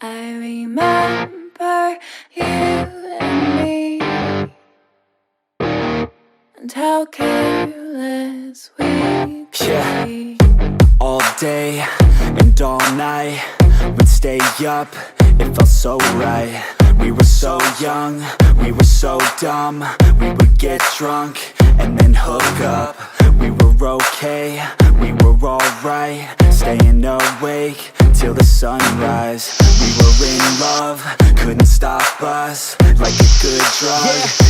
I remember you and me, and how careless we could be. All day and all night, we'd stay up, it felt so right. We were so young, we were so dumb. We would get drunk and then hook up. We were okay, we were alright, staying awake till the sunrise. We were in love, couldn't stop us, like a good drug,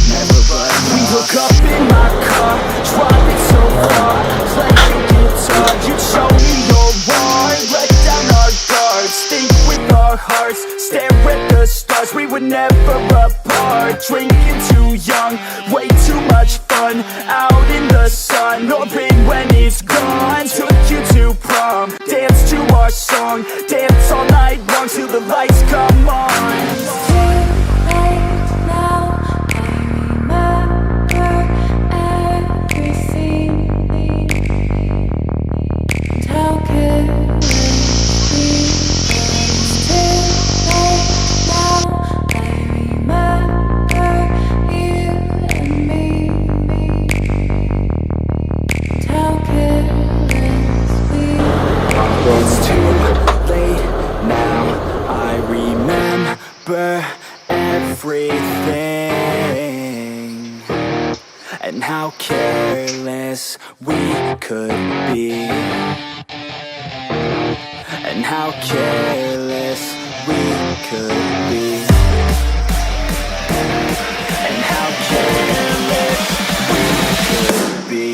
never run off. We hook up in my car, driving so far, playing guitar. You'd show me your wine, let down our guards, think with our hearts, stare at the stars. We were never apart, drinking too young, way too much fun, out in the sun, no pain when it's gone. Took you to prom, dance to our song, dance all night long till the lights come on. It's too late now, I remember everything, and how careless we were. It's too late now, I remember you and me, and how careless we were. It's too late now, I remember everything, and how careless we could be, and how careless we could be, and how careless we could be.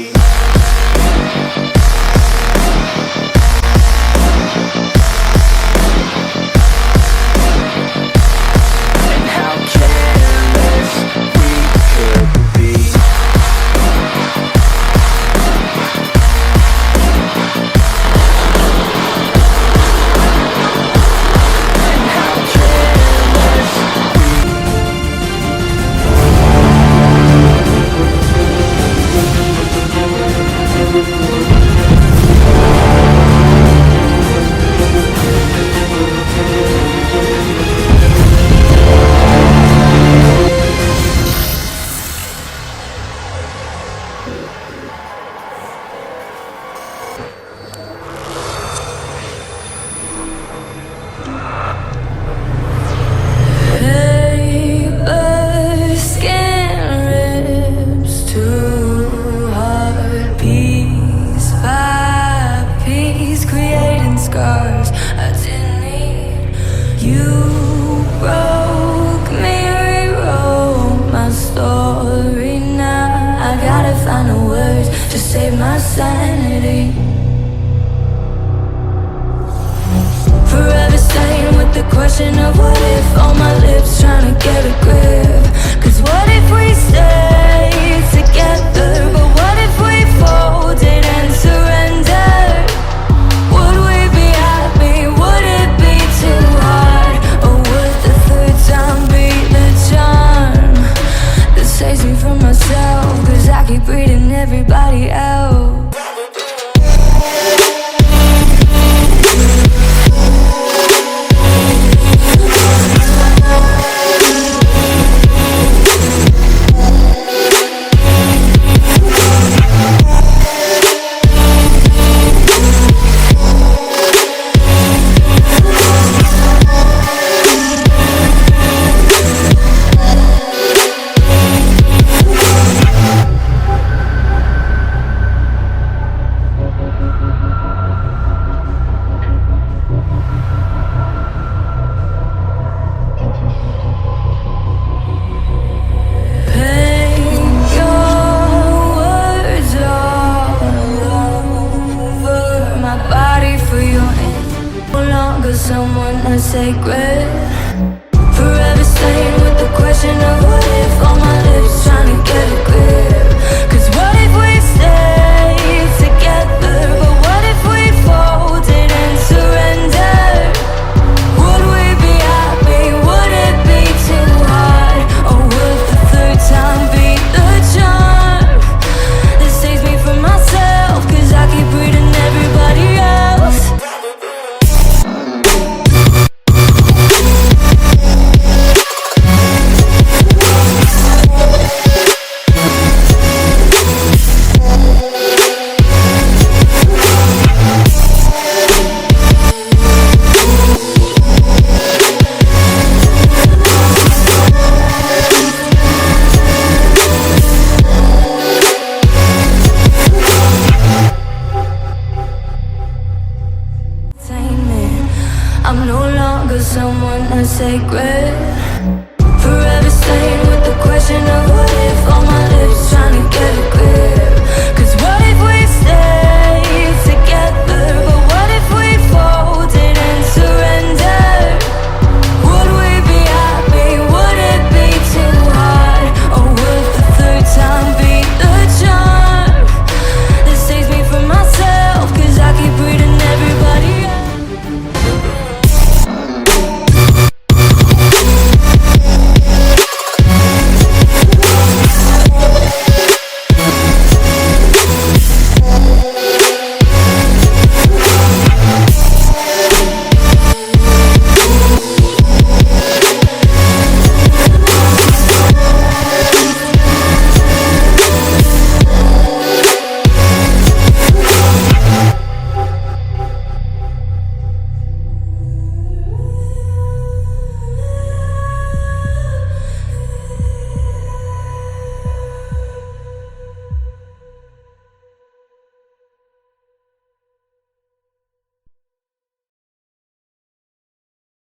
sacred.